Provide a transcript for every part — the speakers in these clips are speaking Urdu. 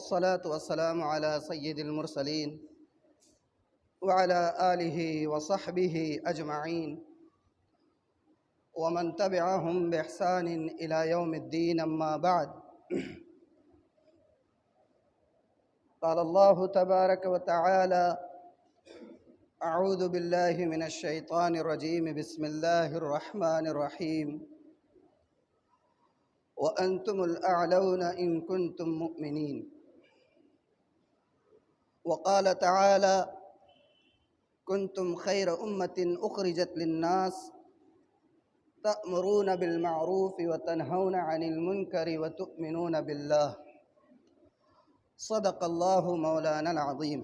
والصلاة والسلام على سيد المرسلين وعلى آله وصحبه أجمعين ومن تبعهم بإحسان إلى يوم الدين. أما بعد، قال الله تبارك وتعالى: أعوذ بالله من الشيطان الرجيم، بسم الله الرحمن الرحيم، وأنتم الأعلون إن كنتم مؤمنين. وقال تعالى: كنتم خير أمة أخرجت للناس تأمرون بالمعروف وتنهون عن المنكر وتؤمنون بالله. صدق الله مولانا العظيم.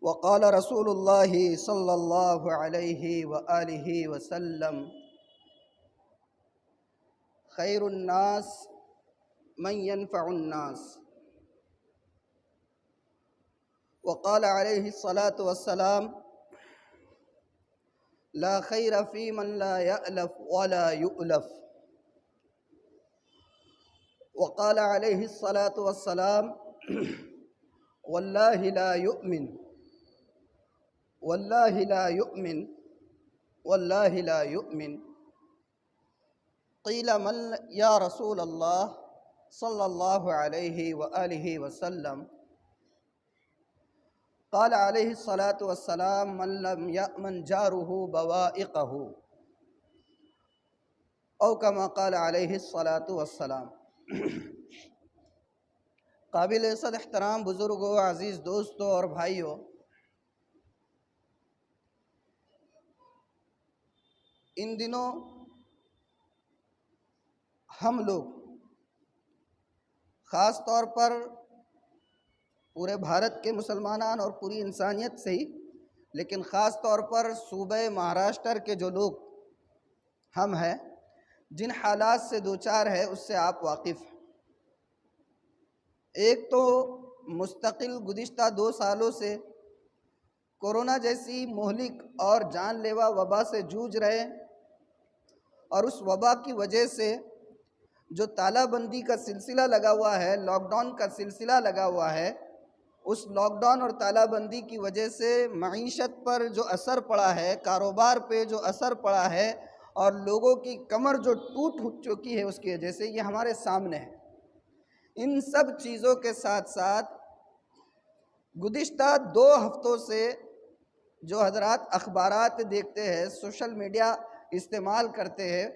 وقال رسول الله صلى الله عليه وآله وسلم: خير الناس من ينفع الناس. وقال عليه الصلاة والسلام: لا خير في من لا يألف ولا يؤلف. وقال عليه الصلاة والسلام: والله لا يؤمن، والله لا يؤمن، والله لا يؤمن. قيل من يا رسول الله صلى الله عليه وآله وسلم؟ قال عليه الصلاة والسلام: من لم يأمن جاره بوائقه، او كما قال علیہ الصلاة والسلام. قابل عزت احترام بزرگوں، عزیز دوستوں اور بھائیوں، ان دنوں ہم لوگ خاص طور پر پورے بھارت کے مسلمانان اور پوری انسانیت سے ہی، لیکن خاص طور پر صوبہ مہاراشٹر کے جو لوگ ہم ہیں، جن حالات سے دوچار ہے اس سے آپ واقف ہیں. ایک تو مستقل گزشتہ 2 سالوں سے کورونا جیسی مہلک اور جان لیوا وبا سے جوجھ رہے ہیں، اور اس وبا کی وجہ سے جو تالہ بندی کا سلسلہ لگا ہوا ہے، لاک ڈاؤن کا سلسلہ لگا ہوا ہے، اس لاک ڈاؤن اور تالہ بندی کی وجہ سے معیشت پر جو اثر پڑا ہے، کاروبار پہ جو اثر پڑا ہے، اور لوگوں کی کمر جو ٹوٹ چکی ہے اس کی وجہ سے، یہ ہمارے سامنے ہے. ان سب چیزوں کے ساتھ ساتھ گزشتہ 2 ہفتوں سے جو حضرات اخبارات دیکھتے ہیں، سوشل میڈیا استعمال کرتے ہیں،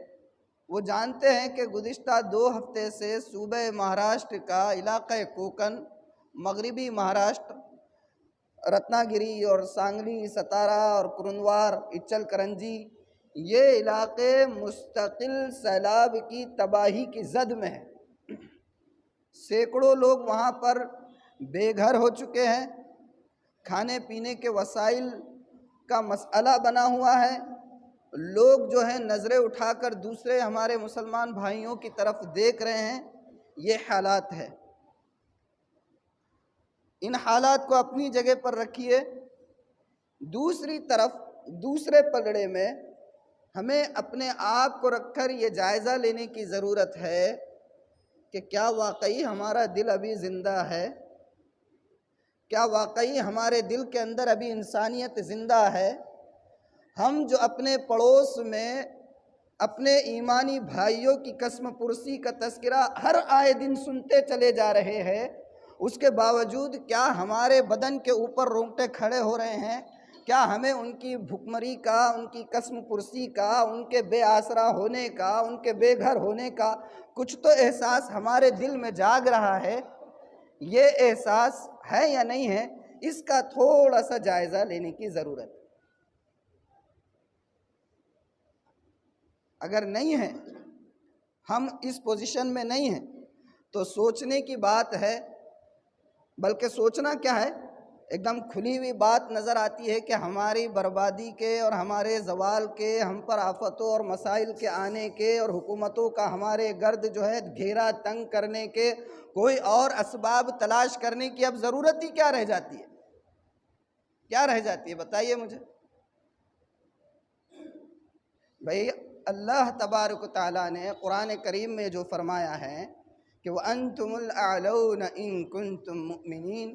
وہ جانتے ہیں کہ گزشتہ 2 ہفتے سے صوبہ مہاراشٹر کا علاقہ کوکن، مغربی مہاراشٹر، رتنا گری اور سانگلی، ستارا اور کرنوار، اچل کرنجی، یہ علاقے مستقل سیلاب کی تباہی کی زد میں ہیں. سینکڑوں لوگ وہاں پر بے گھر ہو چکے ہیں، کھانے پینے کے وسائل کا مسئلہ بنا ہوا ہے. لوگ جو ہیں نظریں اٹھا کر دوسرے ہمارے مسلمان بھائیوں کی طرف دیکھ رہے ہیں. یہ حالات ہے. ان حالات کو اپنی جگہ پر رکھیے. دوسری طرف دوسرے پلڑے میں ہمیں اپنے آپ کو رکھ کر یہ جائزہ لینے کی ضرورت ہے کہ کیا واقعی ہمارا دل ابھی زندہ ہے؟ کیا واقعی ہمارے دل کے اندر ابھی انسانیت زندہ ہے؟ ہم جو اپنے پڑوس میں اپنے ایمانی بھائیوں کی قسم پرسی کا تذکرہ ہر آئے دن سنتے چلے جا رہے ہیں، اس کے باوجود کیا ہمارے بدن کے اوپر رونگٹے کھڑے ہو رہے ہیں؟ کیا ہمیں ان کی بھکمری کا، ان کی قسم پرسی کا، ان کے بے آسرا ہونے کا، ان کے بے گھر ہونے کا کچھ تو احساس ہمارے دل میں جاگ رہا ہے؟ یہ احساس ہے یا نہیں ہے؟ اس کا تھوڑا سا جائزہ لینے کی ضرورت ہے. اگر نہیں ہے، ہم اس پوزیشن میں نہیں ہیں، تو سوچنے کی بات ہے. بلکہ سوچنا کیا ہے، ایک دم کھلی ہوئی بات نظر آتی ہے کہ ہماری بربادی کے اور ہمارے زوال کے، ہم پر آفتوں اور مسائل کے آنے کے، اور حکومتوں کا ہمارے گرد جو ہے گھیرا تنگ کرنے کے کوئی اور اسباب تلاش کرنے کی اب ضرورت ہی کیا رہ جاتی ہے؟ کیا رہ جاتی ہے بتائیے مجھے. بھئی اللہ تبارک و تعالیٰ نے قرآن کریم میں جو فرمایا ہے کہ وَأَنْتُمُ الْأَعْلَوْنَ إِن كُنتُم مُؤْمِنِينَ،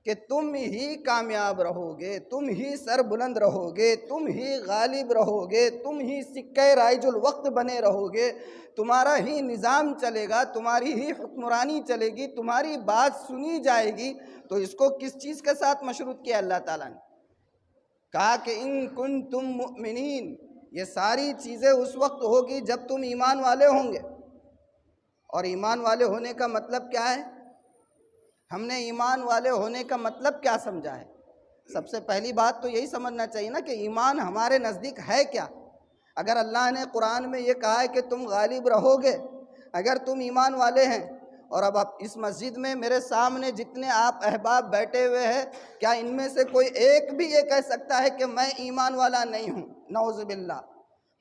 کہ تم ہی کامیاب رہو گے، تم ہی سر بلند رہو گے، تم ہی غالب رہو گے، تم ہی سکہ رائج الوقت بنے رہو گے، تمہارا ہی نظام چلے گا، تمہاری ہی حکمرانی چلے گی، تمہاری بات سنی جائے گی۔ تو اس کو کس چیز کے ساتھ مشروط کیا اللہ تعالیٰ نے؟ کہا کہ ان کنتم مؤمنین، یہ ساری چیزیں اس وقت ہوگی جب تم ایمان والے ہوں گے۔ اور ایمان والے ہونے کا مطلب کیا ہے؟ ہم نے ایمان والے ہونے کا مطلب کیا سمجھا ہے؟ سب سے پہلی بات تو یہی سمجھنا چاہیے نا کہ ایمان ہمارے نزدیک ہے کیا؟ اگر اللہ نے قرآن میں یہ کہا ہے کہ تم غالب رہو گے، اگر تم ایمان والے ہیں، اور اب آپ اس مسجد میں میرے سامنے جتنے آپ احباب بیٹھے ہوئے ہیں، کیا ان میں سے کوئی ایک بھی یہ کہہ سکتا ہے کہ میں ایمان والا نہیں ہوں؟ نعوذ باللہ۔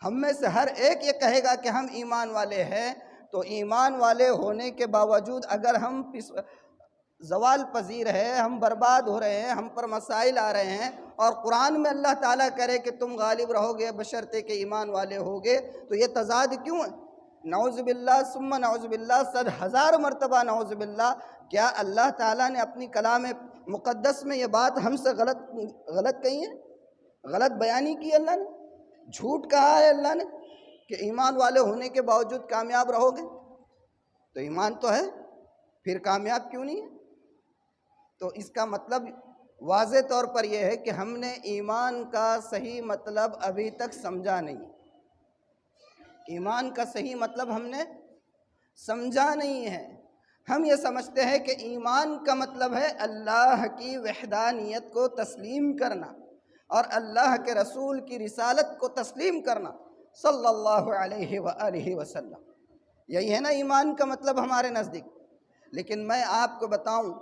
ہم میں سے ہر ایک یہ کہے گا کہ ہم ایمان والے ہیں۔ تو ایمان والے ہونے کے باوجود اگر ہم زوال پذیر ہے، ہم برباد ہو رہے ہیں، ہم پر مسائل آ رہے ہیں، اور قرآن میں اللہ تعالیٰ کرے کہ تم غالب رہو گے بشرطے کہ ایمان والے ہوگے، تو یہ تضاد کیوں ہے؟ نعوذ باللہ ثم نعوذ باللہ، 100,000 مرتبہ نعوذ باللہ۔ کیا اللہ تعالیٰ نے اپنی کلام مقدس میں یہ بات ہم سے غلط کہی ہے؟ غلط بیانی کی اللہ نے؟ جھوٹ کہا ہے اللہ نے کہ ایمان والے ہونے کے باوجود کامیاب رہو گے؟ تو ایمان تو ہے، پھر کامیاب کیوں نہیں ہے؟ تو اس کا مطلب واضح طور پر یہ ہے کہ ہم نے ایمان کا صحیح مطلب ابھی تک سمجھا نہیں۔ ایمان کا صحیح مطلب ہم نے سمجھا نہیں ہے۔ ہم یہ سمجھتے ہیں کہ ایمان کا مطلب ہے اللہ کی وحدانیت کو تسلیم کرنا اور اللہ کے رسول کی رسالت کو تسلیم کرنا صلی اللہ علیہ وآلہ وسلم۔ یہی ہے نا ایمان کا مطلب ہمارے نزدیک۔ لیکن میں آپ کو بتاؤں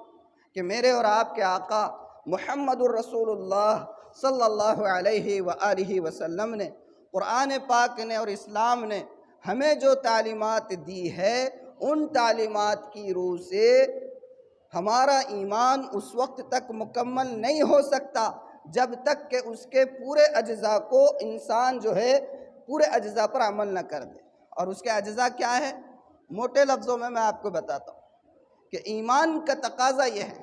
کہ میرے اور آپ کے آقا محمد الرسول اللہ صلی اللہ علیہ وآلہ وسلم نے، قرآن پاک نے اور اسلام نے ہمیں جو تعلیمات دی ہے، ان تعلیمات کی روح سے ہمارا ایمان اس وقت تک مکمل نہیں ہو سکتا جب تک کہ اس کے پورے اجزاء کو انسان جو ہے پورے اجزاء پر عمل نہ کر دے۔ اور اس کے اجزاء کیا ہے؟ موٹے لفظوں میں آپ کو بتاتا ہوں کہ ایمان کا تقاضا یہ ہے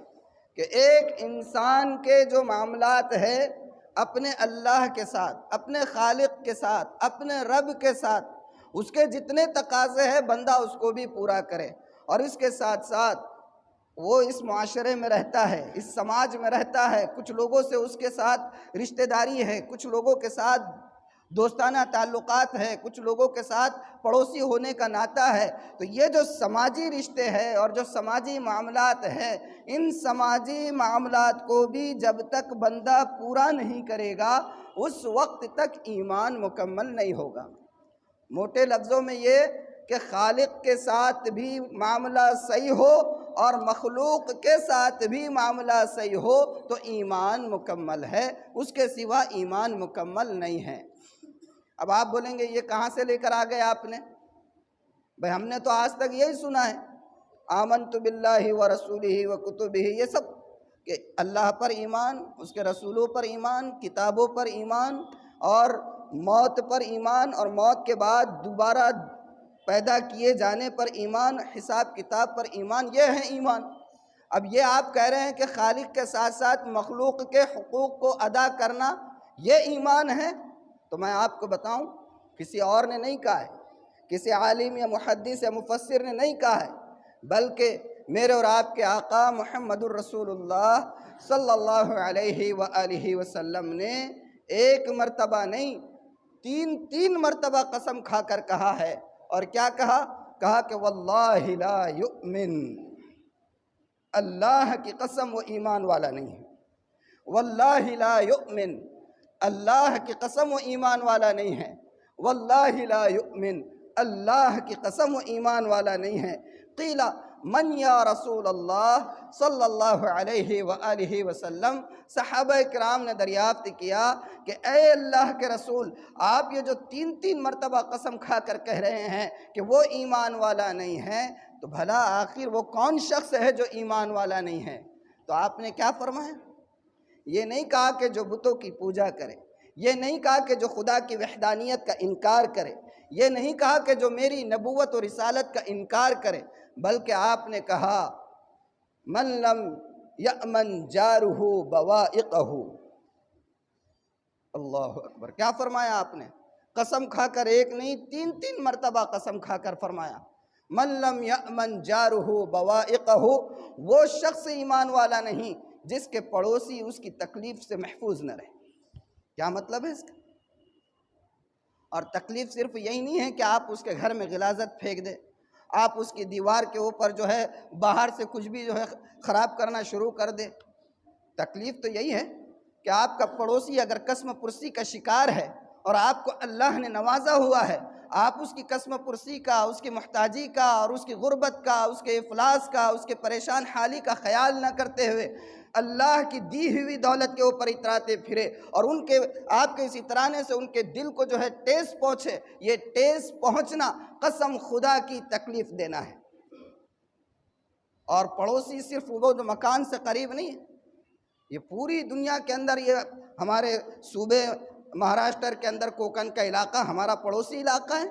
کہ ایک انسان کے جو معاملات ہے اپنے اللہ کے ساتھ، اپنے خالق کے ساتھ، اپنے رب کے ساتھ، اس کے جتنے تقاضے ہیں بندہ اس کو بھی پورا کرے، اور اس کے ساتھ ساتھ وہ اس معاشرے میں رہتا ہے، اس سماج میں رہتا ہے، کچھ لوگوں سے اس کے ساتھ رشتہ داری ہے، کچھ لوگوں کے ساتھ دوستانہ تعلقات ہے، کچھ لوگوں کے ساتھ پڑوسی ہونے کا ناطہ ہے۔ تو یہ جو سماجی رشتے ہیں اور جو سماجی معاملات ہیں، ان سماجی معاملات کو بھی جب تک بندہ پورا نہیں کرے گا اس وقت تک ایمان مکمل نہیں ہوگا۔ موٹے لفظوں میں یہ کہ خالق کے ساتھ بھی معاملہ صحیح ہو اور مخلوق کے ساتھ بھی معاملہ صحیح ہو تو ایمان مکمل ہے، اس کے سوا ایمان مکمل نہیں ہے۔ اب آپ بولیں گے یہ کہاں سے لے کر آ گئے آپ نے؟ بھئی ہم نے تو آج تک یہی سنا ہے، آمنت باللہ ورسولہ وکتبہ، یہ سب کہ اللہ پر ایمان، اس کے رسولوں پر ایمان، کتابوں پر ایمان، اور موت پر ایمان، اور موت کے بعد دوبارہ پیدا کیے جانے پر ایمان، حساب کتاب پر ایمان، یہ ہے ایمان۔ اب یہ آپ کہہ رہے ہیں کہ خالق کے ساتھ ساتھ مخلوق کے حقوق کو ادا کرنا یہ ایمان ہے؟ تو میں آپ کو بتاؤں کسی اور نے نہیں کہا ہے، کسی عالم یا محدث یا مفسر نے نہیں کہا ہے، بلکہ میرے اور آپ کے آقا محمد الرسول اللہ صلی اللہ علیہ وآلہ وسلم نے ایک مرتبہ نہیں تین مرتبہ قسم کھا کر کہا ہے۔ اور کیا کہا؟ کہا کہ واللہ لا یؤمن، اللہ کی قسم وہ ایمان والا نہیں ہے۔ واللہ لا یؤمن، اللہ کی قسم وہ ایمان والا نہیں ہے۔ واللہ لا یؤمن، اللہ کی قسم وہ ایمان والا نہیں ہے۔ قیل من یا رسول اللہ صلی اللہ علیہ وآلہ وسلم، صحابہ کرام نے دریافت کیا کہ اے اللہ کے رسول، آپ یہ جو تین مرتبہ قسم کھا کر کہہ رہے ہیں کہ وہ ایمان والا نہیں ہے، تو بھلا آخر وہ کون شخص ہے جو ایمان والا نہیں ہے؟ تو آپ نے کیا فرمایا؟ یہ نہیں کہا کہ جو بتوں کی پوجا کرے، یہ نہیں کہا کہ جو خدا کی وحدانیت کا انکار کرے، یہ نہیں کہا کہ جو میری نبوت و رسالت کا انکار کرے، بلکہ آپ نے کہا من لم یأمن جارہ بوائقہ، اللہ اکبر، کیا فرمایا آپ نے؟ قسم کھا کر ایک نہیں، تین تین مرتبہ قسم کھا کر فرمایا من لم یأمن جارہ بوائقہ، وہ شخص ایمان والا نہیں جس کے پڑوسی اس کی تکلیف سے محفوظ نہ رہے۔ کیا مطلب ہے اس کا؟ اور تکلیف صرف یہی نہیں ہے کہ آپ اس کے گھر میں غلاظت پھینک دیں، آپ اس کی دیوار کے اوپر جو ہے باہر سے کچھ بھی جو ہے خراب کرنا شروع کر دیں۔ تکلیف تو یہی ہے کہ آپ کا پڑوسی اگر قسم پرسی کا شکار ہے اور آپ کو اللہ نے نوازا ہوا ہے، آپ اس کی قسم پرسی کا، اس کی محتاجی کا اور اس کی غربت کا، اس کے افلاس کا، اس کے پریشان حالی کا خیال نہ کرتے ہوئے اللہ کی دی ہوئی دولت کے اوپر اتراتے پھرے اور ان کے آپ کے اس اترانے سے ان کے دل کو جو ہے ٹیس پہنچے، یہ ٹیس پہنچنا قسم خدا کی تکلیف دینا ہے۔ اور پڑوسی صرف وہ جو مکان سے قریب نہیں ہے، یہ پوری دنیا کے اندر، یہ ہمارے صوبے مہاراشٹر کے اندر کوکن کا علاقہ ہمارا پڑوسی علاقہ ہے،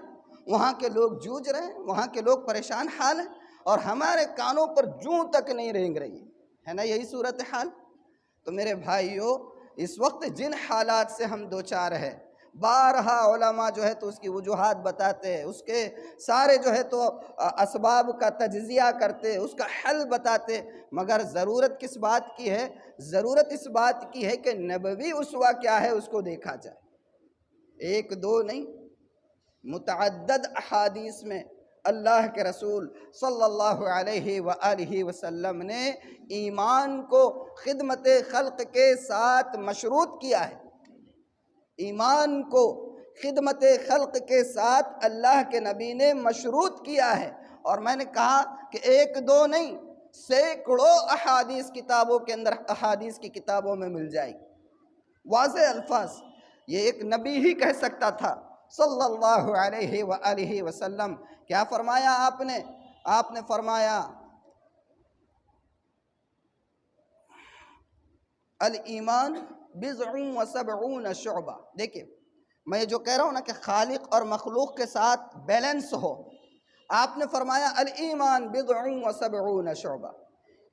وہاں کے لوگ جوجھ رہے ہیں، وہاں کے لوگ پریشان حال ہیں اور ہمارے کانوں پر جوں تک نہیں رینگ رہی ہے نا یہی صورتحال۔ تو میرے بھائیو، اس وقت جن حالات سے ہم دوچار ہے، بارہا علماء جو ہے تو اس کی وجوہات بتاتے، اس کے سارے جو ہے تو اسباب کا تجزیہ کرتے، اس کا حل بتاتے، مگر ضرورت کس بات کی ہے؟ ضرورت اس بات کی ہے کہ نبوی اسوہ کیا ہے اس کو دیکھا جائے۔ ایک دو نہیں، متعدد احادیث میں اللہ کے رسول صلی اللہ علیہ وآلہ وسلم نے ایمان کو خدمت خلق کے ساتھ مشروط کیا ہے۔ ایمان کو خدمت خلق کے ساتھ اللہ کے نبی نے مشروط کیا ہے، اور میں نے کہا کہ ایک دو نہیں، سینکڑوں احادیث کتابوں کے اندر، احادیث کی کتابوں میں مل جائے گی، واضح الفاظ۔ یہ ایک نبی ہی کہہ سکتا تھا صلی اللہ علیہ وآلہ وسلم۔ کیا فرمایا آپ نے؟ آپ نے فرمایا الایمان بضع و سبعون شعبہ۔ دیکھیں میں جو کہہ رہا ہوں نا کہ خالق اور مخلوق کے ساتھ بیلنس ہو، آپ نے فرمایا الایمان بضع و سبعون شعبہ،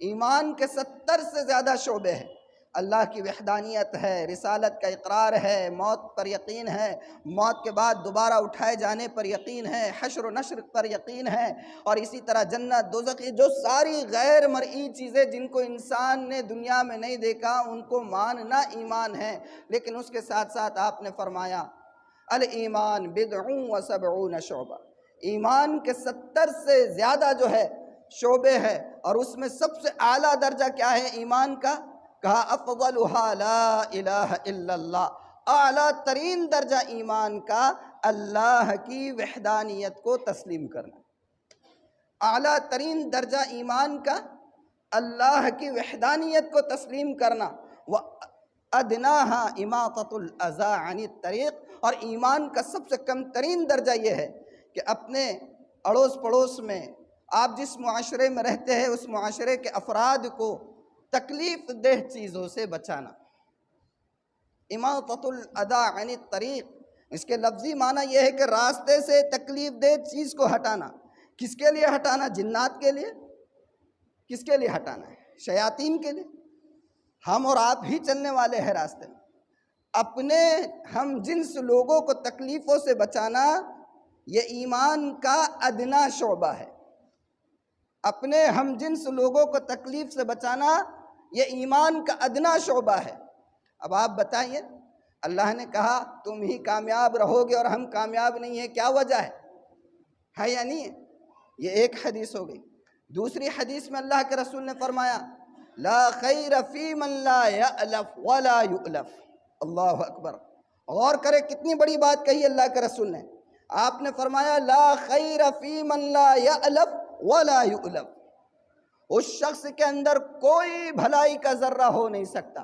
ایمان کے 70 سے زیادہ شعبے ہیں۔ اللہ کی وحدانیت ہے، رسالت کا اقرار ہے، موت پر یقین ہے، موت کے بعد دوبارہ اٹھائے جانے پر یقین ہے، حشر و نشر پر یقین ہے، اور اسی طرح جنت دوزخ، جو ساری غیر مرئی چیزیں جن کو انسان نے دنیا میں نہیں دیکھا ان کو ماننا ایمان ہے۔ لیکن اس کے ساتھ ساتھ آپ نے فرمایا الایمان بضع و سبعون شعبہ، ایمان کے 70 سے زیادہ جو ہے شعبے ہے، اور اس میں سب سے اعلیٰ درجہ کیا ہے ایمان کا؟ کہا افضلها لا الہ الا اللہ، اعلیٰ ترین درجہ ایمان کا اللہ کی وحدانیت کو تسلیم کرنا۔ اعلیٰ ترین درجہ ایمان کا اللہ کی وحدانیت کو تسلیم کرنا، وَأَدْنَاهَا إِمَاطَةُ الْأَذَىٰ عَنِ الطَّرِيقِ، اور ایمان کا سب سے کم ترین درجہ یہ ہے کہ اپنے اڑوس پڑوس میں آپ جس معاشرے میں رہتے ہیں اس معاشرے کے افراد کو تکلیف دہ چیزوں سے بچانا۔ اماطۃ الاذی عن الطریق، اس کے لفظی معنی یہ ہے کہ راستے سے تکلیف دہ چیز کو ہٹانا۔ کس کے لیے ہٹانا؟ جنات کے لیے؟ کس کے لیے ہٹانا ہے؟ شیاطین کے لیے؟ ہم اور آپ ہی چلنے والے ہیں راستے میں۔ اپنے ہم جنس لوگوں کو تکلیفوں سے بچانا یہ ایمان کا ادنا شعبہ ہے۔ اپنے ہم جنس لوگوں کو تکلیف سے بچانا یہ ایمان کا ادنا شعبہ ہے۔ اب آپ بتائیے، اللہ نے کہا تم ہی کامیاب رہو گے اور ہم کامیاب نہیں ہیں، کیا وجہ ہے یا نہیں ہے؟ یہ ایک حدیث ہو گئی۔ دوسری حدیث میں اللہ کے رسول نے فرمایا لا خیر فی من لا یألف ولا یؤلف۔ اللہ اکبر، غور کرے کتنی بڑی بات کہی اللہ کے رسول نے۔ آپ نے فرمایا لا خیر فی من لا یألف ولا یؤلف، اس شخص کے اندر کوئی بھلائی کا ذرہ ہو نہیں سکتا،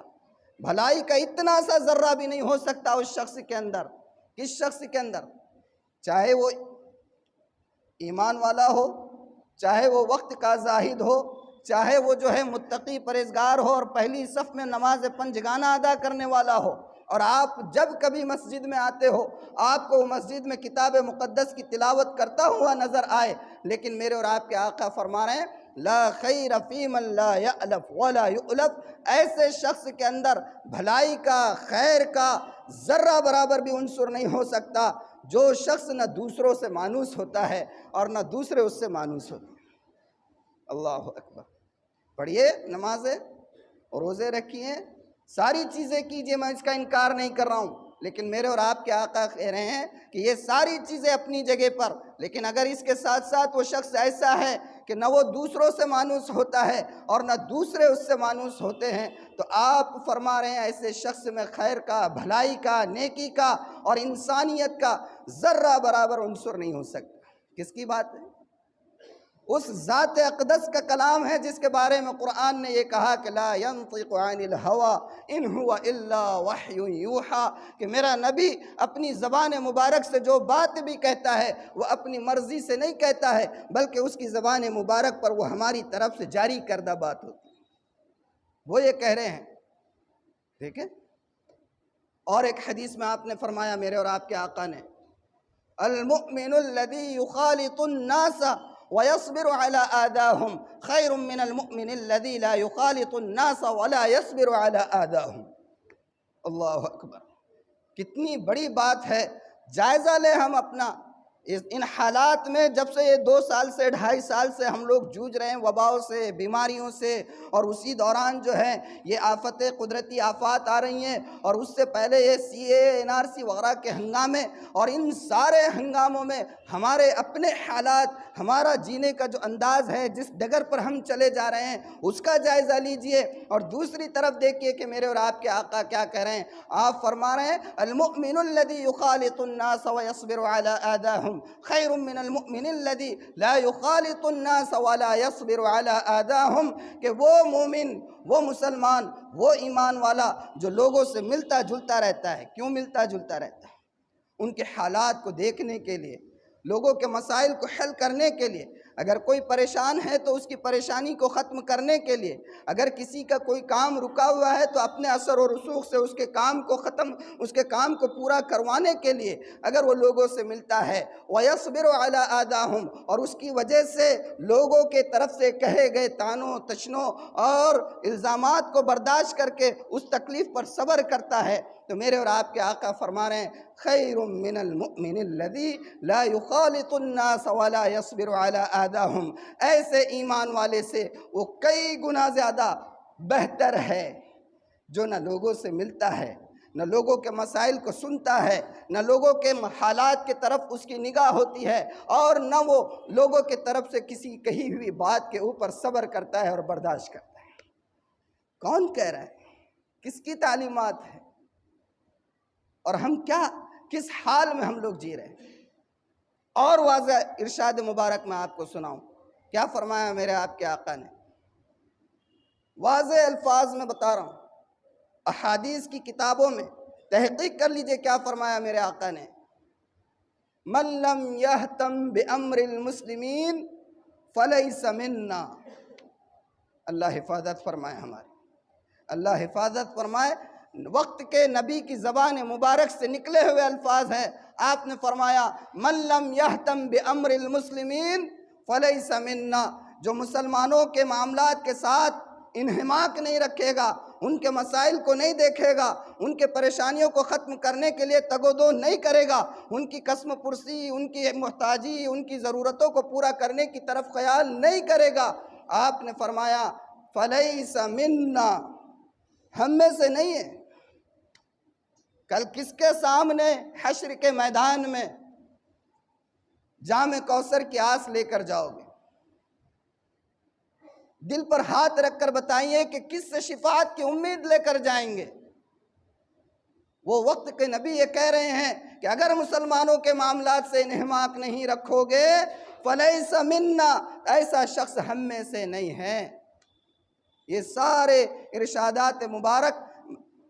بھلائی کا اتنا سا ذرہ بھی نہیں ہو سکتا اس شخص کے اندر۔ کس شخص کے اندر؟ چاہے وہ ایمان والا ہو، چاہے وہ وقت کا زاہد ہو، چاہے وہ جو ہے متقی پرہیزگار ہو اور پہلی صف میں نماز پنجگانہ ادا کرنے والا ہو، اور آپ جب کبھی مسجد میں آتے ہو آپ کو مسجد میں کتاب مقدس کی تلاوت کرتا ہوا نظر آئے، لیکن میرے اور آپ کے آقا فرما رہے ہیں لا خیر فی من لا یألف ولا یؤلف، ایسے شخص کے اندر بھلائی کا، خیر کا ذرہ برابر بھی عنصر نہیں ہو سکتا جو شخص نہ دوسروں سے مانوس ہوتا ہے اور نہ دوسرے اس سے مانوس ہوتے ہیں۔ اللہ اکبر۔ پڑھیے نمازیں، روزے رکھیے، ساری چیزیں کیجئے، میں اس کا انکار نہیں کر رہا ہوں، لیکن میرے اور آپ کے آقا کہہ رہے ہیں کہ یہ ساری چیزیں اپنی جگہ پر، لیکن اگر اس کے ساتھ ساتھ وہ شخص ایسا ہے کہ نہ وہ دوسروں سے مانوس ہوتا ہے اور نہ دوسرے اس سے مانوس ہوتے ہیں، تو آپ فرما رہے ہیں ایسے شخص میں خیر کا، بھلائی کا، نیکی کا اور انسانیت کا ذرہ برابر عنصر نہیں ہو سکتا۔ کس کی بات ہے؟ اس ذات اقدس کا کلام ہے جس کے بارے میں قرآن نے یہ کہا کہ لا ينطق عن الهوى ان هو الا وحی یوحی، کہ میرا نبی اپنی زبان مبارک سے جو بات بھی کہتا ہے وہ اپنی مرضی سے نہیں کہتا ہے، بلکہ اس کی زبان مبارک پر وہ ہماری طرف سے جاری کردہ بات ہوتی ہے۔ وہ یہ کہہ رہے ہیں، ٹھیک ہے؟ اور ایک حدیث میں آپ نے فرمایا میرے اور آپ کے آقا نے المؤمن الذي يخالط الناس ويصبر على آذاهم خير من المؤمن الذي لا يخالط الناس ولا يصبر على آذاهم۔ اللہ اکبر، کتنی بڑی بات ہے۔ جائزہ لیں ہم اپنا ان حالات میں، جب سے یہ 2 سال سے 2.5 سال سے ہم لوگ جوجھ رہے ہیں وباؤں سے، بیماریوں سے، اور اسی دوران جو ہے یہ آفتیں، قدرتی آفات آ رہی ہیں، اور اس سے پہلے یہ CAA NRC وغیرہ کے ہنگامے، اور ان سارے ہنگاموں میں ہمارے اپنے حالات، ہمارا جینے کا جو انداز ہے، جس ڈگر پر ہم چلے جا رہے ہیں اس کا جائزہ لیجئے، اور دوسری طرف دیکھیے کہ میرے اور آپ کے آقا کیا کہہ رہے ہیں۔ آپ فرما رہے ہیں المؤمن الذي يخالط الناس ويصبر على آذاهم خیر من المؤمن الذي لا يخالط الناس ولا يصبر على آذاهم، کہ وہ مومن، وہ مسلمان، وہ ایمان والا جو لوگوں سے ملتا جلتا رہتا ہے۔ کیوں ملتا جلتا رہتا ہے؟ ان کے حالات کو دیکھنے کے لیے، لوگوں کے مسائل کو حل کرنے کے لیے، اگر کوئی پریشان ہے تو اس کی پریشانی کو ختم کرنے کے لیے، اگر کسی کا کوئی کام رکا ہوا ہے تو اپنے اثر و رسوخ سے اس کے کام کو اس کے کام کو پورا کروانے کے لیے اگر وہ لوگوں سے ملتا ہے، وَيَصْبِرُ عَلَىٰ آذَاهُمْ، اور اس کی وجہ سے لوگوں کے طرف سے کہے گئے طعنوں تشنوں اور الزامات کو برداشت کر کے اس تکلیف پر صبر کرتا ہے، تو میرے اور آپ کے آقا فرما رہے ہیں خیر من المؤمن الذی لا یخالط الناس ولا یصبر علی آذاہم، ایسے ایمان والے سے وہ کئی گنا زیادہ بہتر ہے جو نہ لوگوں سے ملتا ہے، نہ لوگوں کے مسائل کو سنتا ہے، نہ لوگوں کے حالات کے طرف اس کی نگاہ ہوتی ہے، اور نہ وہ لوگوں کے طرف سے کسی کہی ہوئی بات کے اوپر صبر کرتا ہے اور برداشت کرتا ہے۔ کون کہہ رہا ہے؟ کس کی تعلیمات ہے؟ اور ہم کس حال میں ہم لوگ جی رہے ہیں؟ اور واضح ارشاد مبارک میں آپ کو سناؤں، کیا فرمایا میرے آپ کے آقا نے؟ واضح الفاظ میں بتا رہا ہوں، احادیث کی کتابوں میں تحقیق کر لیجئے کیا فرمایا میرے آقا نے۔ من لم یہتم بامر المسلمین فلیس منا۔ اللہ حفاظت فرمائے ہماری، اللہ حفاظت فرمائے۔ وقت کے نبی کی زبان مبارک سے نکلے ہوئے الفاظ ہیں۔ آپ نے فرمایا من لم یہتم بامر المسلمین فلیس منا، جو مسلمانوں کے معاملات کے ساتھ انہماک نہیں رکھے گا، ان کے مسائل کو نہیں دیکھے گا، ان کے پریشانیوں کو ختم کرنے کے لیے تگ و دو نہیں کرے گا، ان کی قسم پرسی، ان کی محتاجی، ان کی ضرورتوں کو پورا کرنے کی طرف خیال نہیں کرے گا، آپ نے فرمایا فلیس منا، ہم میں سے نہیں ہے۔ کل کس کے سامنے حشر کے میدان میں جام کوثر کی آس لے کر جاؤ گے؟ دل پر ہاتھ رکھ کر بتائیے کہ کس سے شفاعت کی امید لے کر جائیں گے؟ وہ وقت کے نبی یہ کہہ رہے ہیں کہ اگر مسلمانوں کے معاملات سے انہماک نہیں رکھو گے فلیس منا، ایسا شخص ہم میں سے نہیں ہے۔ یہ سارے ارشادات مبارک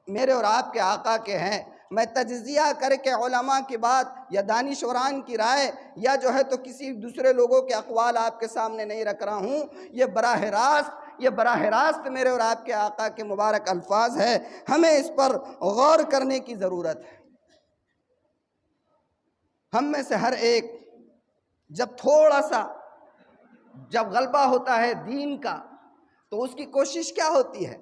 میرے اور آپ کے آقا کے ہیں۔ میں تجزیہ کر کے علماء کی بات یا دانشوران کی رائے یا جو ہے تو کسی دوسرے لوگوں کے اقوال آپ کے سامنے نہیں رکھ رہا ہوں، یہ براہ راست یہ براہ راست میرے اور آپ کے آقا کے مبارک الفاظ ہے، ہمیں اس پر غور کرنے کی ضرورت ہے۔ ہم میں سے ہر ایک جب تھوڑا سا جب غلبہ ہوتا ہے دین کا تو اس کی کوشش کیا ہوتی ہے؟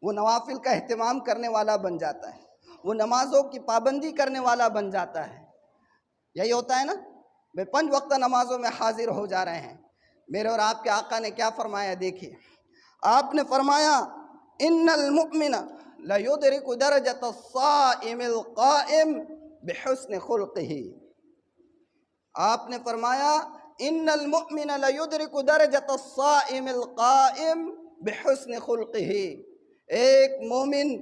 وہ نوافل کا اہتمام کرنے والا بن جاتا ہے، وہ نمازوں کی پابندی کرنے والا بن جاتا ہے۔ یہی ہوتا ہے نا، بے 5 وقت نمازوں میں حاضر ہو جا رہے ہیں۔ میرے اور آپ کے آقا نے کیا فرمایا دیکھیے، آپ نے فرمایا ان المؤمن لیدرک درجۃ الصائم القائم بحسن خلقہ۔ آپ نے فرمایا ان المؤمن لیدرک درجۃ الصائم القائم بحسن خلقہ، ایک مومن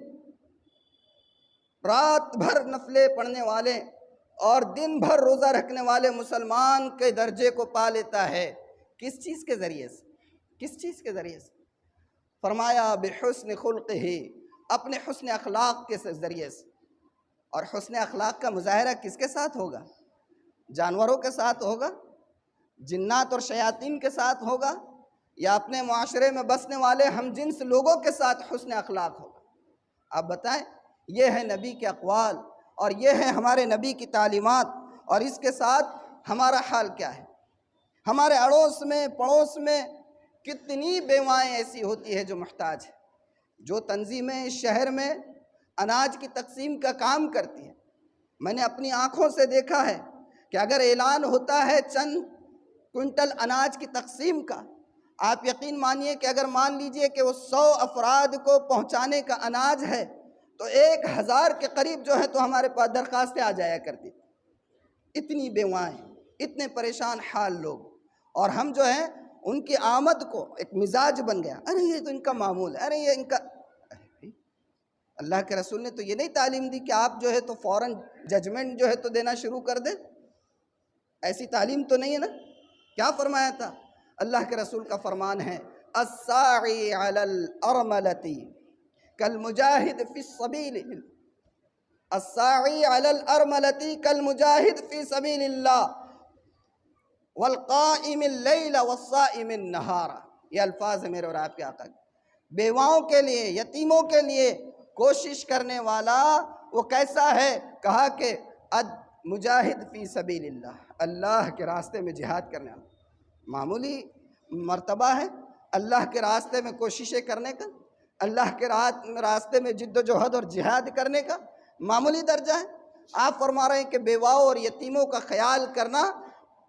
رات بھر نفلیں پڑھنے والے اور دن بھر روزہ رکھنے والے مسلمان کے درجے کو پا لیتا ہے۔ کس چیز کے ذریعے سے؟ کس چیز کے ذریعے سے؟ فرمایا بحسن خلقہ، اپنے حسن اخلاق کے ذریعے سے۔ اور حسن اخلاق کا مظاہرہ کس کے ساتھ ہوگا؟ جانوروں کے ساتھ ہوگا، جنات اور شیاطین کے ساتھ ہوگا، یا اپنے معاشرے میں بسنے والے ہم جنس لوگوں کے ساتھ حسن اخلاق ہوگا؟ آپ بتائیں، یہ ہے نبی کے اقوال اور یہ ہے ہمارے نبی کی تعلیمات، اور اس کے ساتھ ہمارا حال کیا ہے؟ ہمارے اڑوس میں پڑوس میں کتنی بیوائیں ایسی ہوتی ہے جو محتاج ہے، جو تنظیمیں اس شہر میں اناج کی تقسیم کا کام کرتی ہیں۔ میں نے اپنی آنکھوں سے دیکھا ہے کہ اگر اعلان ہوتا ہے چند کنٹل اناج کی تقسیم کا، آپ یقین مانیے کہ اگر مان لیجئے کہ وہ 100 افراد کو پہنچانے کا اناج ہے تو 1000 کے قریب جو ہے تو ہمارے پاس درخواستیں آ جایا کرتی۔ اتنی بیوائیں، اتنے پریشان حال لوگ، اور ہم جو ہیں ان کی آمد کو ایک مزاج بن گیا، ارے یہ تو ان کا معمول ہے، ارے یہ ان کا۔ اللہ کے رسول نے تو یہ نہیں تعلیم دی کہ آپ جو ہے تو فوراً ججمنٹ جو ہے تو دینا شروع کر دیں، ایسی تعلیم تو نہیں ہے نا۔ کیا فرمایا تھا؟ اللہ کے رسول کا فرمان ہے الساعی علی الارملۃ کالمجاہد فی السبیل، الساعی علی الارملۃ کالمجاہد فی سبیل اللہ والقائم اللیل والصائم النہار۔ یہ الفاظ ہیں میرے اور آپ کے آقا کے۔ بیواؤں کے لیے، یتیموں کے لیے کوشش کرنے والا وہ کیسا ہے؟ کہا کہ مجاہد فی سبیل اللہ، اللہ کے راستے میں جہاد کرنے والا۔ معمولی مرتبہ ہے اللہ کے راستے میں کوششیں کرنے کا، اللہ کے راستے میں جد و جہد اور جہاد کرنے کا معمولی درجہ ہے؟ آپ فرما رہے ہیں کہ بیواؤں اور یتیموں کا خیال کرنا،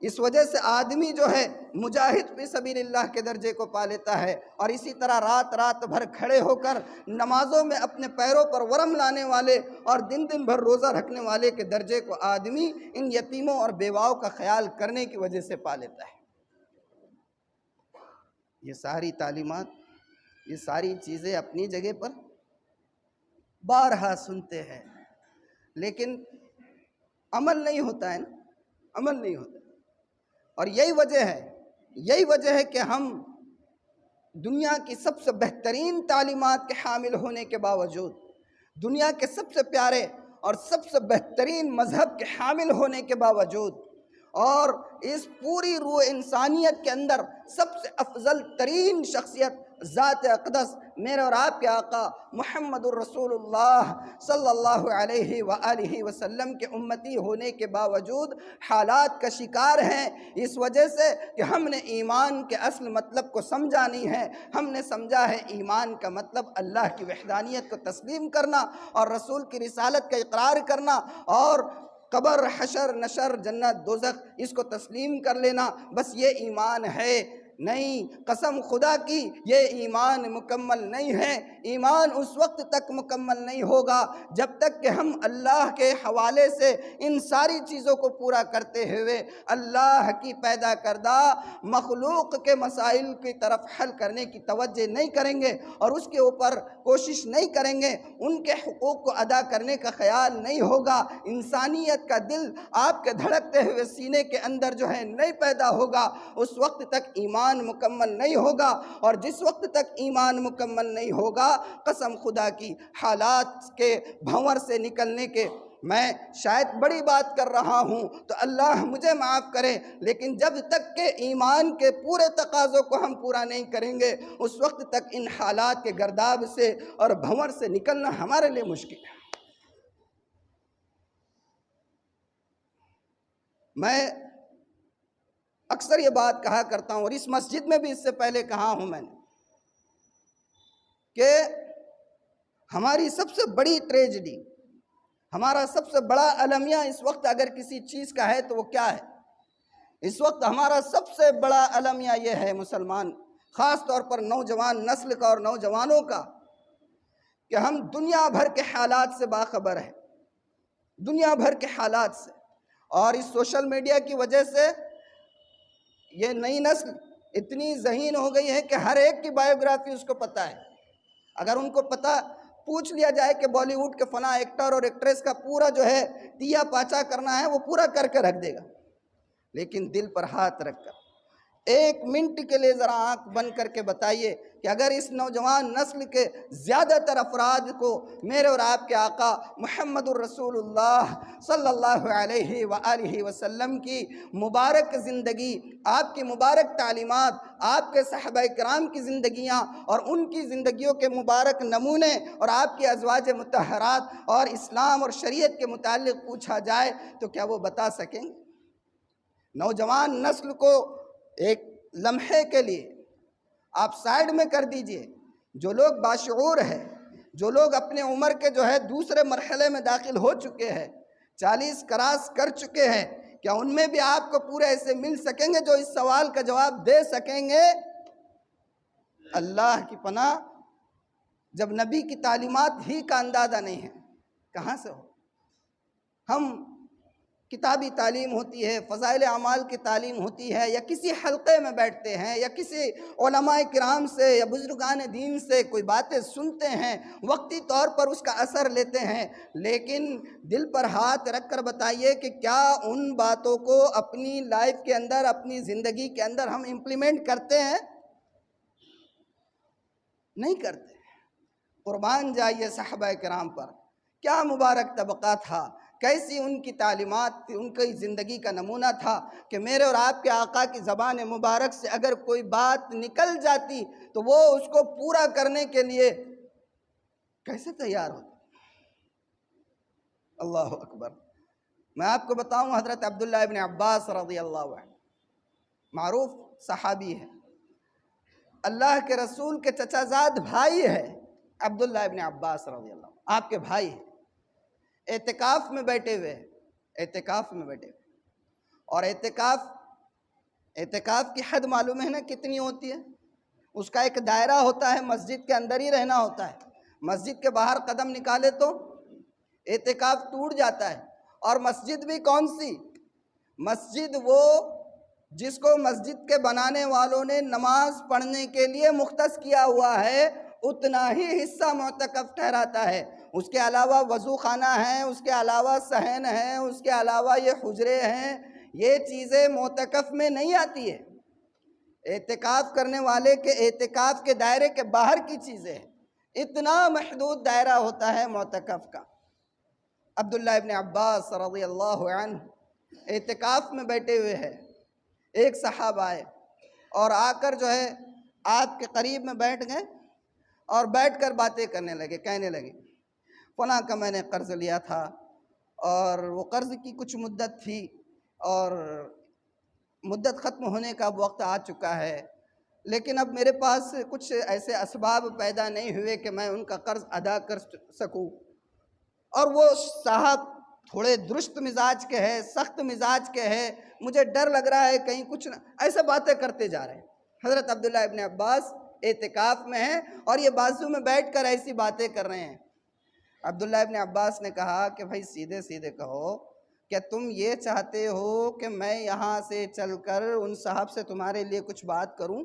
اس وجہ سے آدمی جو ہے مجاہد فی سبیل اللہ کے درجے کو پا لیتا ہے، اور اسی طرح رات بھر کھڑے ہو کر نمازوں میں اپنے پیروں پر ورم لانے والے اور دن بھر روزہ رکھنے والے کے درجے کو آدمی ان یتیموں اور بیواؤں کا خیال کرنے کی وجہ سے پا لیتا ہے۔ یہ ساری تعلیمات، یہ ساری چیزیں اپنی جگہ پر بارہا سنتے ہیں، لیکن عمل نہیں ہوتا ہے نا، عمل نہیں ہوتا۔ اور یہی وجہ ہے کہ ہم دنیا کی سب سے بہترین تعلیمات کے حامل ہونے کے باوجود، دنیا کے سب سے پیارے اور سب سے بہترین مذہب کے حامل ہونے کے باوجود، اور اس پوری روح انسانیت کے اندر سب سے افضل ترین شخصیت ذات اقدس میرے اور آپ کے آقا محمد الرسول اللہ صلی اللہ علیہ وآلہ وسلم کے امتی ہونے کے باوجود حالات کا شکار ہیں، اس وجہ سے کہ ہم نے ایمان کے اصل مطلب کو سمجھا نہیں ہے۔ ہم نے سمجھا ہے ایمان کا مطلب اللہ کی وحدانیت کو تسلیم کرنا اور رسول کی رسالت کا اقرار کرنا، اور قبر، حشر، نشر، جنت، دوزخ اس کو تسلیم کر لینا، بس یہ ایمان ہے۔ نہیں، قسم خدا کی یہ ایمان مکمل نہیں ہے۔ ایمان اس وقت تک مکمل نہیں ہوگا جب تک کہ ہم اللہ کے حوالے سے ان ساری چیزوں کو پورا کرتے ہوئے اللہ کی پیدا کردہ مخلوق کے مسائل کی طرف حل کرنے کی توجہ نہیں کریں گے اور اس کے اوپر کوشش نہیں کریں گے، ان کے حقوق کو ادا کرنے کا خیال نہیں ہوگا، انسانیت کا دل آپ کے دھڑکتے ہوئے سینے کے اندر جو ہے نہیں پیدا ہوگا، اس وقت تک ایمان مکمل نہیں ہوگا۔ اور جس وقت تک ایمان مکمل نہیں ہوگا، قسم خدا کی حالات کے بھنور سے نکلنے کے میں شاید بڑی بات کر رہا ہوں تو اللہ مجھے معاف کرے، لیکن جب تک کہ ایمان کے پورے تقاضوں کو ہم پورا نہیں کریں گے اس وقت تک ان حالات کے گرداب سے اور بھنور سے نکلنا ہمارے لیے مشکل ہے۔ میں اکثر یہ بات کہا کرتا ہوں، اور اس مسجد میں بھی اس سے پہلے کہا ہوں میں نے، کہ ہماری سب سے بڑی ٹریجڈی، ہمارا سب سے بڑا المیہ اس وقت اگر کسی چیز کا ہے تو وہ کیا ہے؟ اس وقت ہمارا سب سے بڑا المیہ یہ ہے مسلمان، خاص طور پر نوجوان نسل کا اور نوجوانوں کا، کہ ہم دنیا بھر کے حالات سے باخبر ہیں، دنیا بھر کے حالات سے، اور اس سوشل میڈیا کی وجہ سے یہ نئی نسل اتنی ذہین ہو گئی ہے کہ ہر ایک کی بائیوگرافی اس کو پتہ ہے۔ اگر ان کو پتہ پوچھ لیا جائے کہ بالی ووڈ کے فلاں ایکٹر اور ایکٹریس کا پورا جو ہے تیا پاچا کرنا ہے، وہ پورا کر کے رکھ دے گا، لیکن دل پر ہاتھ رکھ کر ایک منٹ کے لیے ذرا آنکھ بند کر کے بتائیے کہ اگر اس نوجوان نسل کے زیادہ تر افراد کو میرے اور آپ کے آقا محمد الرسول اللہ صلی اللہ علیہ وآلہ وسلم کی مبارک زندگی، آپ کی مبارک تعلیمات، آپ کے صحابہ کرام کی زندگیاں اور ان کی زندگیوں کے مبارک نمونے اور آپ کی ازواج مطہرات اور اسلام اور شریعت کے متعلق پوچھا جائے تو کیا وہ بتا سکیں گے؟ نوجوان نسل کو ایک لمحے کے لیے آپ سائیڈ میں کر دیجئے، جو لوگ باشعور ہیں، جو لوگ اپنے عمر کے جو ہے دوسرے مرحلے میں داخل ہو چکے ہیں، 40 کراس کر چکے ہیں، کیا ان میں بھی آپ کو پورے ایسے مل سکیں گے جو اس سوال کا جواب دے سکیں گے؟ اللہ کی پناہ، جب نبی کی تعلیمات ہی کا اندازہ نہیں ہے کہاں سے ہو؟ ہم کتابی تعلیم ہوتی ہے، فضائل اعمال کی تعلیم ہوتی ہے، یا کسی حلقے میں بیٹھتے ہیں یا کسی علماء کرام سے یا بزرگان دین سے کوئی باتیں سنتے ہیں، وقتی طور پر اس کا اثر لیتے ہیں، لیکن دل پر ہاتھ رکھ کر بتائیے کہ کیا ان باتوں کو اپنی لائف کے اندر، اپنی زندگی کے اندر ہم امپلیمنٹ کرتے ہیں؟ نہیں کرتے۔ قربان جائیے صحابہ کرام پر، کیا مبارک طبقہ تھا، کیسی ان کی تعلیمات تھی، ان کی زندگی کا نمونہ تھا کہ میرے اور آپ کے آقا کی زبان مبارک سے اگر کوئی بات نکل جاتی تو وہ اس کو پورا کرنے کے لیے کیسے تیار ہوتے۔ اللہ اکبر۔ میں آپ کو بتاؤں، حضرت عبداللہ ابن عباس رضی اللہ عنہ معروف صحابی ہے، اللہ کے رسول کے چچا زاد بھائی ہے عبداللہ ابن عباس رضی اللہ عنہ، آپ کے بھائی ہیں، اعتکاف میں بیٹھے ہوئے، اعتکاف میں بیٹھے ہوئے، اور اعتکاف کی حد معلوم ہے نا کتنی ہوتی ہے؟ اس کا ایک دائرہ ہوتا ہے، مسجد کے اندر ہی رہنا ہوتا ہے، مسجد کے باہر قدم نکالے تو اعتکاف ٹوٹ جاتا ہے۔ اور مسجد بھی کون سی؟ مسجد وہ جس کو مسجد کے بنانے والوں نے نماز پڑھنے کے لیے مختص کیا ہوا ہے، اتنا ہی حصہ معتکف ٹھہراتا ہے۔ اس کے علاوہ وضو خانہ ہیں، اس کے علاوہ صحن ہیں، اس کے علاوہ یہ حجرے ہیں، یہ چیزیں معتکف میں نہیں آتی ہے۔ اعتکاف کرنے والے کے اعتکاف کے دائرے کے باہر کی چیزیں ہیں، اتنا محدود دائرہ ہوتا ہے معتکف کا۔ عبداللہ ابن عباس رضی اللہ عنہ اعتکاف میں بیٹھے ہوئے ہیں، ایک صحابہ آئے اور آ کر جو ہے آپ کے قریب میں بیٹھ گئے اور بیٹھ کر باتیں کرنے لگے، کہنے لگے فلاں کا میں نے قرض لیا تھا اور وہ قرض کی کچھ مدت تھی اور مدت ختم ہونے کا وقت آ چکا ہے، لیکن اب میرے پاس کچھ ایسے اسباب پیدا نہیں ہوئے کہ میں ان کا قرض ادا کر سکوں۔ اور وہ صاحب تھوڑے درست مزاج کے ہیں، سخت مزاج کے ہیں، مجھے ڈر لگ رہا ہے کہیں کچھ نہ، ایسے باتیں کرتے جا رہے ہیں۔ حضرت عبداللہ ابن عباس اعتکاف میں ہیں اور یہ بازو میں بیٹھ کر ایسی باتیں کر رہے ہیں۔ عبداللہ ابن عباس نے کہا کہ بھائی سیدھے سیدھے کہو، کیا تم یہ چاہتے ہو کہ میں یہاں سے چل کر ان صاحب سے تمہارے لیے کچھ بات کروں؟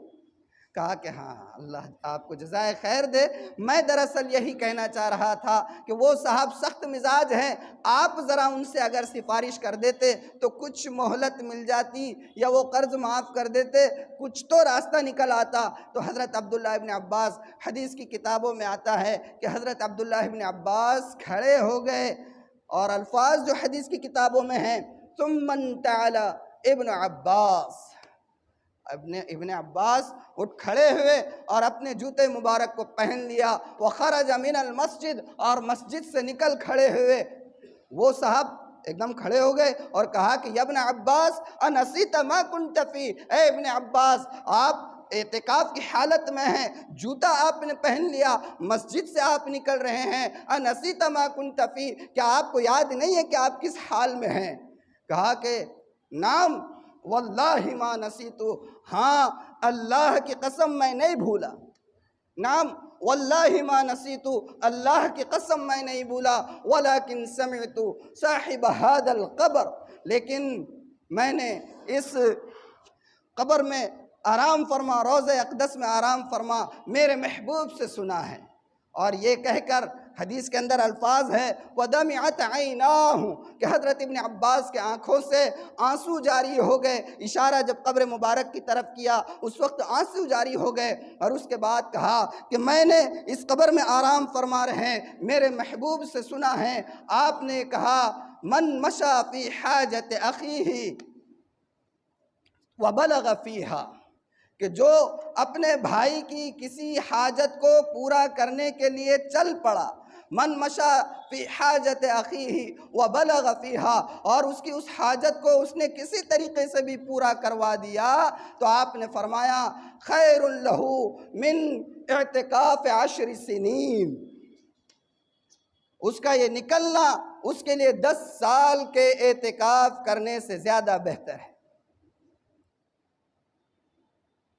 کہا کہ ہاں، اللہ آپ کو جزائے خیر دے، میں دراصل یہی کہنا چاہ رہا تھا کہ وہ صاحب سخت مزاج ہیں، آپ ذرا ان سے اگر سفارش کر دیتے تو کچھ مہلت مل جاتی یا وہ قرض معاف کر دیتے، کچھ تو راستہ نکل آتا۔ تو حضرت عبداللہ ابن عباس، حدیث کی کتابوں میں آتا ہے کہ حضرت عبداللہ ابن عباس کھڑے ہو گئے اور الفاظ جو حدیث کی کتابوں میں ہیں، ثم انتعل ابن عباس، ابن عباس اٹھ کھڑے ہوئے اور اپنے جوتے مبارک کو پہن لیا، وخرج من المسجد، اور مسجد سے نکل کھڑے ہوئے۔ وہ صاحب ایک دم کھڑے ہو گئے اور کہا کہ یا ابن عباس انسیت ما کنت فی، اے ابن عباس آپ اعتکاف کی حالت میں ہیں، جوتا آپ نے پہن لیا، مسجد سے آپ نکل رہے ہیں، انسیت ما کنت فی، کیا آپ کو یاد نہیں ہے کہ آپ کس حال میں ہیں؟ کہا کہ نام واللہ ما نسیتو، ہاں اللہ کی قسم میں نہیں بھولا، نام واللہ ما نسیتو، اللہ کی قسم میں نہیں بھولا، ولیکن سمعت صاحب هذا القبر، لیکن میں نے اس قبر میں آرام فرما، روضہ اقدس میں آرام فرما میرے محبوب سے سنا ہے۔ اور یہ کہہ کر حدیث کے اندر الفاظ ہے وَدَمِعَتْ عَيْنَاهُ، کہ حضرت ابن عباس کے آنکھوں سے آنسو جاری ہو گئے، اشارہ جب قبر مبارک کی طرف کیا اس وقت آنسو جاری ہو گئے، اور اس کے بعد کہا کہ میں نے اس قبر میں آرام فرما رہے ہیں میرے محبوب سے سنا ہے، آپ نے کہا من مشى فی حاجت اخیہ وبلغ فیہا، کہ جو اپنے بھائی کی کسی حاجت کو پورا کرنے کے لیے چل پڑا، من مشى فی حاجت اخیہ وبلغ فیہا، اور اس کی اس حاجت کو اس نے کسی طریقے سے بھی پورا کروا دیا، تو آپ نے فرمایا خیر لہ من اعتکاف 10 سنین، اس کا یہ نکلنا اس کے لیے 10 سال کے اعتکاف کرنے سے زیادہ بہتر ہے۔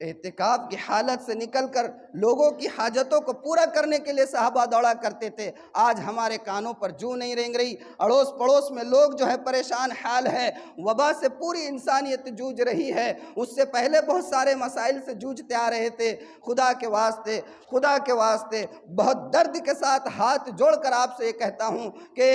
اعتکاف کی حالت سے نکل کر لوگوں کی حاجتوں کو پورا کرنے کے لیے صحابہ دوڑا کرتے تھے، آج ہمارے کانوں پر جو نہیں رینگ رہی، اڑوس پڑوس میں لوگ جو ہے پریشان حال ہے، وبا سے پوری انسانیت جوجھ رہی ہے، اس سے پہلے بہت سارے مسائل سے جوجھتے آ رہے تھے۔ خدا کے واسطے بہت درد کے ساتھ ہاتھ جوڑ کر آپ سے یہ کہتا ہوں کہ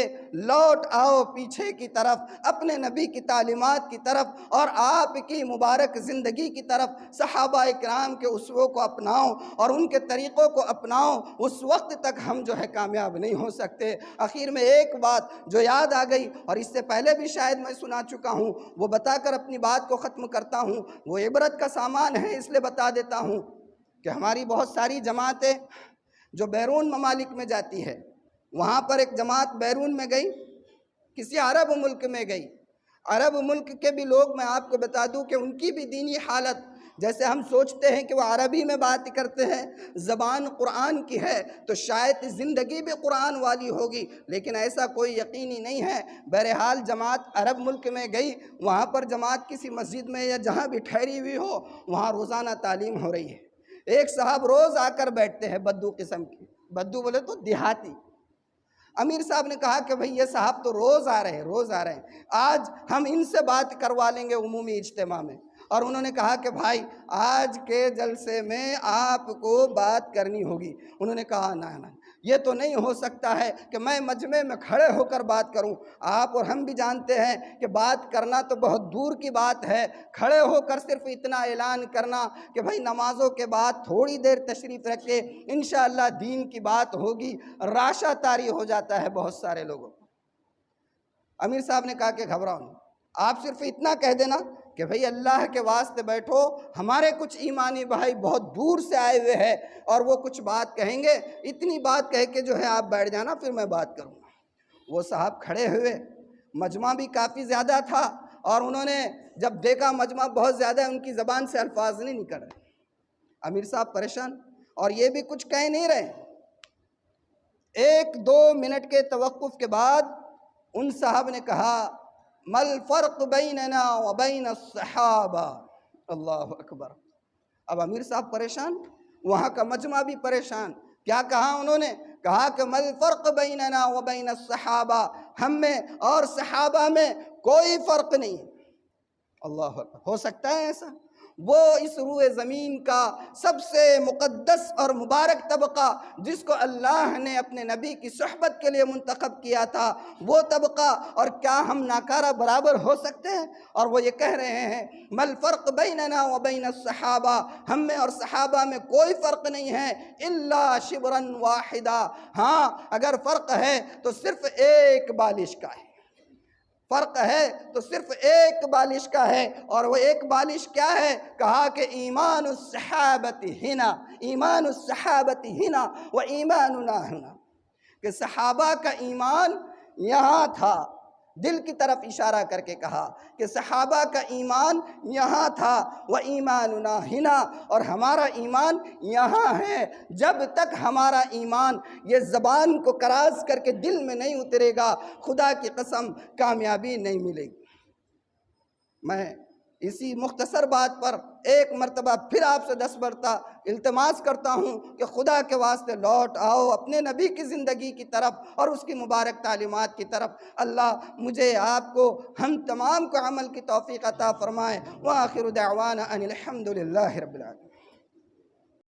لوٹ آؤ پیچھے کی طرف، اپنے نبی کی تعلیمات کی طرف اور آپ کی مبارک زندگی کی طرف، صحابہ اکرام کے اسووں کو اپناؤ اور ان کے طریقوں کو اپناؤ، اس وقت تک ہم جو ہے کامیاب نہیں ہو سکتے۔ آخر میں ایک بات جو یاد آ گئی اور اس سے پہلے بھی شاید میں سنا چکا ہوں، وہ بتا کر اپنی بات کو ختم کرتا ہوں، وہ عبرت کا سامان ہے اس لیے بتا دیتا ہوں کہ ہماری بہت ساری جماعتیں جو بیرون ممالک میں جاتی ہے، وہاں پر ایک جماعت بیرون میں گئی، کسی عرب ملک میں گئی، عرب ملک کے بھی لوگ میں آپ کو بتا دوں کہ ان کی بھی دینی حالت، جیسے ہم سوچتے ہیں کہ وہ عربی میں بات کرتے ہیں، زبان قرآن کی ہے تو شاید زندگی بھی قرآن والی ہوگی، لیکن ایسا کوئی یقینی نہیں ہے۔ بہرحال جماعت عرب ملک میں گئی، وہاں پر جماعت کسی مسجد میں یا جہاں بھی ٹھہری ہوئی ہو، وہاں روزانہ تعلیم ہو رہی ہے۔ ایک صاحب روز آ کر بیٹھتے ہیں، بدو قسم کی، بدو بولے تو دیہاتی۔ امیر صاحب نے کہا کہ بھئی یہ صاحب تو روز آ رہے ہیں، آج ہم ان سے بات کروا لیں گے عمومی اجتماع میں۔ اور انہوں نے کہا کہ بھائی آج کے جلسے میں آپ کو بات کرنی ہوگی۔ انہوں نے کہا نہ یہ تو نہیں ہو سکتا ہے کہ میں مجمع میں کھڑے ہو کر بات کروں، آپ اور ہم بھی جانتے ہیں کہ بات کرنا تو بہت دور کی بات ہے، کھڑے ہو کر صرف اتنا اعلان کرنا کہ بھئی نمازوں کے بعد تھوڑی دیر تشریف رکھے، انشاءاللہ دین کی بات ہوگی، راشا طاری ہو جاتا ہے بہت سارے لوگوں۔ امیر صاحب نے کہا کہ گھبراؤ نہیں، آپ صرف اتنا کہہ دینا کہ بھئی اللہ کے واسطے بیٹھو، ہمارے کچھ ایمانی بھائی بہت دور سے آئے ہوئے ہیں اور وہ کچھ بات کہیں گے، اتنی بات کہہ کے جو ہے آپ بیٹھ جانا، پھر میں بات کروں گا۔ وہ صاحب کھڑے ہوئے، مجمع بھی کافی زیادہ تھا اور انہوں نے جب دیکھا مجمع بہت زیادہ ہے، ان کی زبان سے الفاظ نہیں نکل رہے، امیر صاحب پریشان اور یہ بھی کچھ کہہ نہیں رہے۔ 1-2 منٹ کے توقف کے بعد ان صاحب نے کہا مل فرق بیننا وبین الصحابہ، اللہ اکبر۔ اب امیر صاحب پریشان، وہاں کا مجمع بھی پریشان۔ کیا کہا انہوں نے؟ کہا کہ مل فرق بیننا وبین الصحابہ، ہم میں اور صحابہ میں کوئی فرق نہیں۔ اللہ اکبر، ہو سکتا ہے ایسا؟ وہ اس روئے زمین کا سب سے مقدس اور مبارک طبقہ جس کو اللہ نے اپنے نبی کی صحبت کے لیے منتخب کیا تھا، وہ طبقہ، اور کیا ہم ناکارہ برابر ہو سکتے ہیں؟ اور وہ یہ کہہ رہے ہیں مل فرق بیننا و بین الصحابہ، ہم میں اور صحابہ میں کوئی فرق نہیں ہے الا شبرا واحدہ، ہاں اگر فرق ہے تو صرف ایک بالش کا ہے، فرق ہے تو صرف ایک بالش کا ہے، اور وہ ایک بالش کیا ہے؟ کہا کہ ایمان الصحابت ہنا، ایمان الصحابت ہنا و ایماننا ہنا، کہ صحابہ کا ایمان یہاں تھا، دل کی طرف اشارہ کر کے کہا کہ صحابہ کا ایمان یہاں تھا، وہ ایماننا ہنا، اور ہمارا ایمان یہاں ہے۔ جب تک ہمارا ایمان یہ زبان کو کراس کر کے دل میں نہیں اترے گا، خدا کی قسم کامیابی نہیں ملے گی۔ میں اسی مختصر بات پر ایک مرتبہ پھر آپ سے 10 مرتبہ التماس کرتا ہوں کہ خدا کے واسطے لوٹ آؤ اپنے نبی کی زندگی کی طرف اور اس کی مبارک تعلیمات کی طرف۔ اللہ مجھے، آپ کو، ہم تمام کو عمل کی توفیق عطا فرمائے۔ وآخر دعوانا ان الحمد للہ رب العالمین۔